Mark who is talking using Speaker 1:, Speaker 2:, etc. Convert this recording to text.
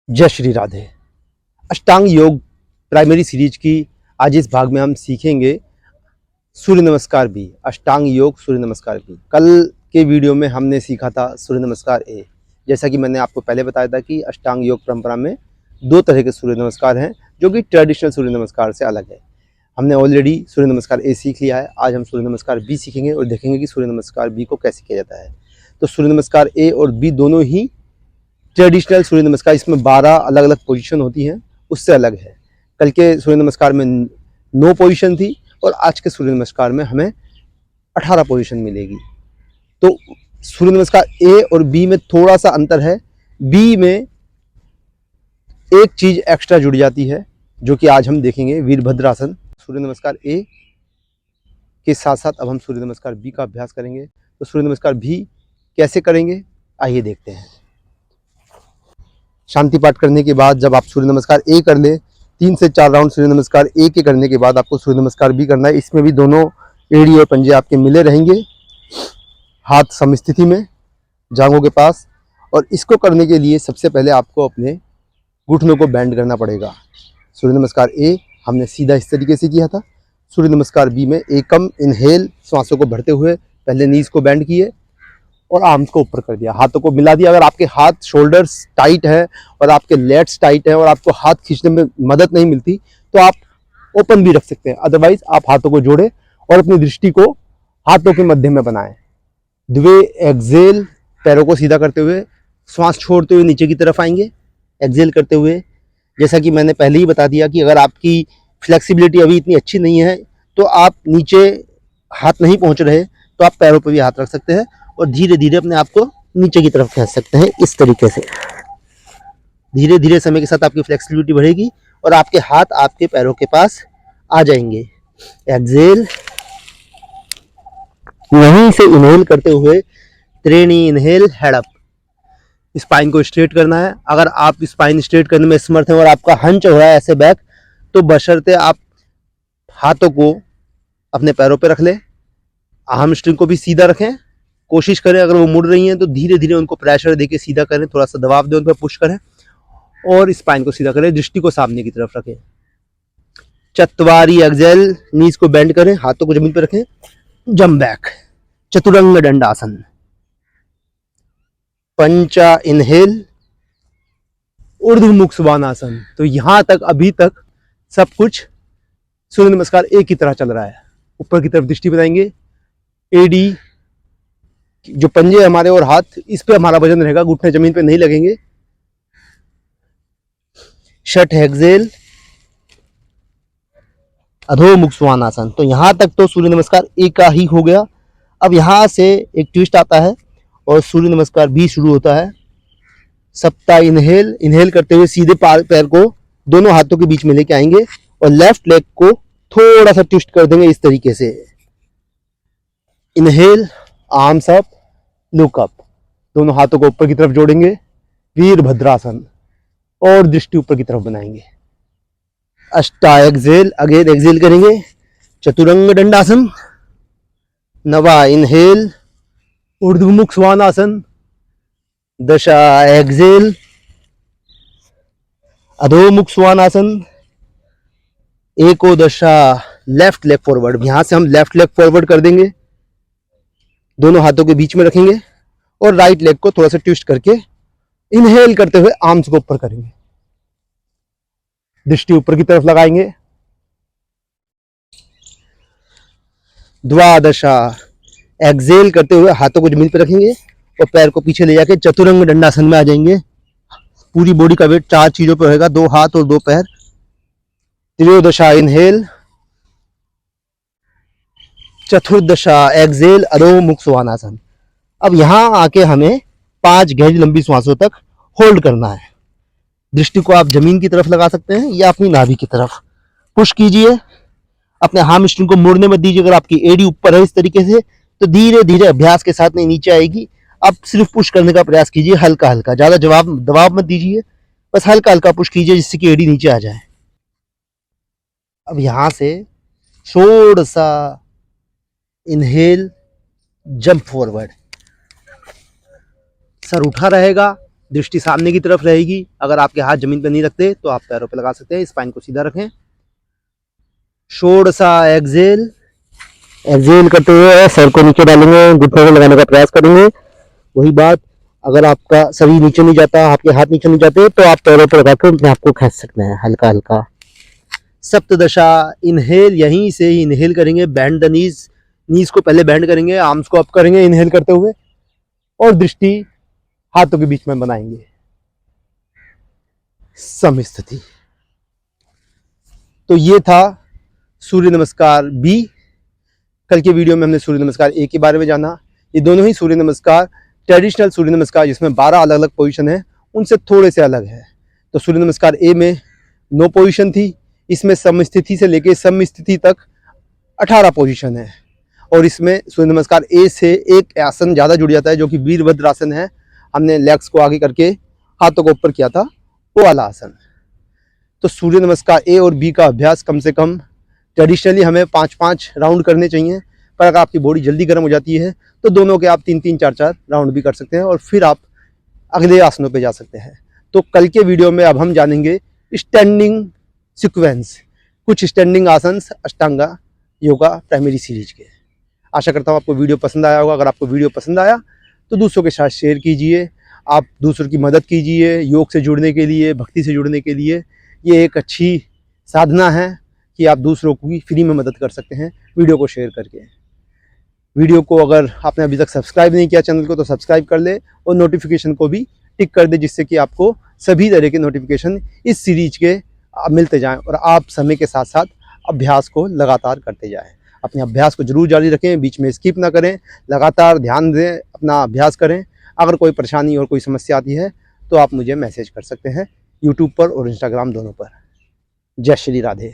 Speaker 1: जय श्री राधे। अष्टांग योग primary series की आज इस भाग में हम सीखेंगे सूर्य नमस्कार भी, अष्टांग योग सूर्य नमस्कार भी। कल के वीडियो में हमने सीखा था सूर्य नमस्कार ए। जैसा कि मैंने आपको पहले बताया था कि अष्टांग योग परंपरा में दो तरह के सूर्य नमस्कार हैं जो कि ट्रेडिशनल सूर्य नमस्कार से अलग है। हमने ऑलरेडी सूर्य नमस्कार ए सीख लिया है। आज हम सूर्य नमस्कार बी सीखेंगे और देखेंगे कि सूर्य नमस्कार बी को कैसे किया जाता है। तो सूर्य नमस्कार ए और बी दोनों ही ट्रेडिशनल सूर्य नमस्कार, इसमें 12 अलग अलग पोजीशन होती हैं, उससे अलग है। कल के सूर्य नमस्कार में 9 पोजीशन थी और आज के सूर्य नमस्कार में हमें 18 पोजीशन मिलेगी। तो सूर्य नमस्कार ए और बी में थोड़ा सा अंतर है। बी में एक चीज एक्स्ट्रा जुड़ जाती है जो कि आज हम देखेंगे, वीरभद्रासन। सूर्य नमस्कार ए के साथ साथ अब हम सूर्य नमस्कार बी का अभ्यास करेंगे। तो सूर्य नमस्कार भी कैसे करेंगे आइए देखते हैं। शांति पाठ करने के बाद जब आप सूर्य नमस्कार ए कर लें, 3 से 4 राउंड सूर्य नमस्कार ए के करने के बाद आपको सूर्य नमस्कार बी करना है। इसमें भी दोनों एड़ी और पंजे आपके मिले रहेंगे, हाथ समस्थिति में जांघों के पास। और इसको करने के लिए सबसे पहले आपको अपने घुटनों को बेंड करना पड़ेगा। सूर्य नमस्कार ए हमने सीधा इस तरीके से किया था। सूर्य नमस्कार बी में एकम इनहेल, सांसों को भरते हुए पहले नीज को बेंड किए और आर्म्स को ऊपर कर दिया, हाथों को मिला दिया। अगर आपके हाथ शोल्डर्स टाइट है और आपके लेट्स टाइट है और आपको हाथ खींचने में मदद नहीं मिलती तो आप ओपन भी रख सकते हैं। अदरवाइज आप हाथों को जोड़ें और अपनी दृष्टि को हाथों के मध्य में बनाएं। द्वे एक्सेल, पैरों को सीधा करते हुए श्वास छोड़ते हुए नीचे की तरफ आएंगे, एक्सेल करते हुए। जैसा कि मैंने पहले ही बता दिया कि अगर आपकी फ्लेक्सिबिलिटी अभी इतनी अच्छी नहीं है तो आप नीचे हाथ नहीं पहुंच रहे तो आप पैरों पर भी हाथ रख सकते हैं और धीरे धीरे अपने आप को नीचे की तरफ खींच सकते हैं। इस तरीके से धीरे धीरे समय के साथ आपकी फ्लेक्सिबिलिटी बढ़ेगी और आपके हाथ आपके पैरों के पास आ जाएंगे। एक्सेल, वहीं से इनहेल करते हुए त्रिणी इनहेल, हेड अप। स्पाइन को स्ट्रेट करना है। अगर आप स्पाइन स्ट्रेट करने में समर्थ हैं और आपका हंच हो रहा है ऐसे बैक, तो बशर्ते आप हाथों को अपने पैरों पर रख लें, हैमस्ट्रिंग को भी सीधा रखें, कोशिश करें। अगर वो मुड़ रही हैं तो धीरे धीरे उनको प्रेशर देके सीधा करें, थोड़ा सा दबाव दें, उन पर पुश करें और स्पाइन को सीधा करें, दृष्टि को सामने की तरफ रखें। चतवारी एक्सेल, नीज को बेंड करें, हाथों को जमीन पर रखें, जंप बैक, चतुरंग दंडासन। पंचा इनहेल, ऊर्ध्वमुख स्वानासन। तो यहां तक अभी तक सब कुछ सूर्य नमस्कार एक की तरह चल रहा है। ऊपर की तरफ दृष्टि बनाएंगे, एडी जो पंजे हमारे और हाथ, इस पे हमारा वजन रहेगा, घुटने जमीन पे नहीं लगेंगे। षट एक्सेल, अधोमुख स्वानासन। तो यहां तक तो सूर्य नमस्कार ए का ही हो गया। अब यहां से एक ट्विस्ट आता है और सूर्य नमस्कार बी शुरू होता है। सप्ता इनहेल, इनहेल करते हुए सीधे पैर को दोनों हाथों के बीच में लेके आएंगे और लेफ्ट लेग को थोड़ा सा ट्विस्ट कर देंगे इस तरीके से। Inhale, arms up, look up, दोनों हाथों को ऊपर की तरफ जोड़ेंगे, वीरभद्रासन, और दृष्टि ऊपर की तरफ बनाएंगे। अष्टा एक्सेल, अगेन एक्सेल करेंगे, चतुरंग दंडासन। नवा इनहेल, ऊर्ध्वमुख स्वानासन। दशा एक्सेल, अधोमुख स्वानासन। एको दशा, लेफ्ट लेग फॉरवर्ड। यहां से हम लेफ्ट लेग फॉरवर्ड कर देंगे, दोनों हाथों के बीच में रखेंगे और राइट लेग को थोड़ा सा ट्विस्ट करके इनहेल करते हुए आर्म्स को ऊपर करेंगे, दृष्टि ऊपर की तरफ लगाएंगे। द्वादशा एक्सेल करते हुए हाथों को जमीन पर रखेंगे और पैर को पीछे ले जाके चतुरंग दंडासन में आ जाएंगे। पूरी बॉडी का वेट 4 चीजों पर होगा, 2 हाथ और 2 पैर। त्रयोदशा इनहेल, चतुर्दशा एक्सेल, अधोमुख स्वानासन। अब यहां आके हमें 5 गहरी लंबी श्वासों तक होल्ड करना है। दृष्टि को आप जमीन की तरफ लगा सकते हैं या अपनी नाभि की तरफ। पुश कीजिए, अपने हैमस्ट्रिंग को मुड़ने मत दीजिए। अगर आपकी एड़ी ऊपर है इस तरीके से तो धीरे धीरे अभ्यास के साथ नहीं नीचे आएगी। आप सिर्फ पुश करने का प्रयास कीजिए, हल्का हल्का, ज्यादा दबाव मत दीजिए, बस हल्का हल्का पुश कीजिए जिससे कि एड़ी नीचे आ जाए। अब यहां से थोड़ा सा इनहेल, जंप फॉरवर्ड, सर उठा रहेगा, दृष्टि सामने की तरफ रहेगी। अगर आपके हाथ जमीन पर नहीं रखते तो आप पैरों पे लगा सकते हैं। स्पाइन को सीधा रखें। षोडशा एक्सेल। एक्सेल करते हुए सर को नीचे डालेंगे, घुटनों को लगाने का प्रयास करेंगे। वही बात, अगर आपका शरीर नीचे नहीं जाता, आपके हाथ नीचे नहीं जाते, तो आप पैरों पर लगाकर अपने आप को खींच सकते हैं हल्का हल्का। सप्तदशा इनहेल, यहीं से ही इनहेल करेंगे। बैंड द नीज, नीज को पहले बैंड करेंगे, आर्म्स को अप करेंगे इनहेल करते हुए, और दृष्टि हाथों के बीच में बनाएंगे। समस्थिति। तो ये था सूर्य नमस्कार बी। कल के वीडियो में हमने सूर्य नमस्कार ए के बारे में जाना। ये दोनों ही सूर्य नमस्कार ट्रेडिशनल सूर्य नमस्कार जिसमें 12 अलग अलग पोजीशन है, उनसे थोड़े से अलग है। तो सूर्य नमस्कार ए में 9 पोजीशन थी, इसमें समस्थिति से लेके समस्थिति तक 18 पोजीशन है। और इसमें सूर्य नमस्कार ए से एक आसन ज़्यादा जुड़ जाता है जो कि वीरभद्र आसन है। हमने लेग्स को आगे करके हाथों को ऊपर किया था, वो वाला आसन। तो सूर्य नमस्कार ए और बी का अभ्यास कम से कम ट्रेडिशनली हमें 5-5 राउंड करने चाहिए, पर अगर आपकी बॉडी जल्दी गर्म हो जाती है तो दोनों के आप 3-3, 4-4 राउंड भी कर सकते हैं और फिर आप अगले आसनों पे जा सकते हैं। तो कल के वीडियो में अब हम जानेंगे स्टैंडिंग सीक्वेंस, कुछ स्टैंडिंग आसन अष्टांगा योगा प्राइमरी सीरीज के। आशा करता हूँ आपको वीडियो पसंद आया होगा। अगर आपको वीडियो पसंद आया तो दूसरों के साथ शेयर कीजिए, आप दूसरों की मदद कीजिए योग से जुड़ने के लिए, भक्ति से जुड़ने के लिए। ये एक अच्छी साधना है कि आप दूसरों को भी फ्री में मदद कर सकते हैं वीडियो को शेयर करके। वीडियो को अगर आपने अभी तक सब्सक्राइब नहीं किया चैनल को तो सब्सक्राइब कर ले और नोटिफिकेशन को भी टिक कर दे, जिससे कि आपको सभी तरह के नोटिफिकेशन इस सीरीज के मिलते जाएं और आप समय के साथ साथ अभ्यास को लगातार करते जाएं। अपने अभ्यास को जरूर जारी रखें, बीच में स्किप ना करें, लगातार ध्यान दें, अपना अभ्यास करें। अगर कोई परेशानी और कोई समस्या आती है तो आप मुझे मैसेज कर सकते हैं यूट्यूब पर और इंस्टाग्राम दोनों पर। जय श्री राधे।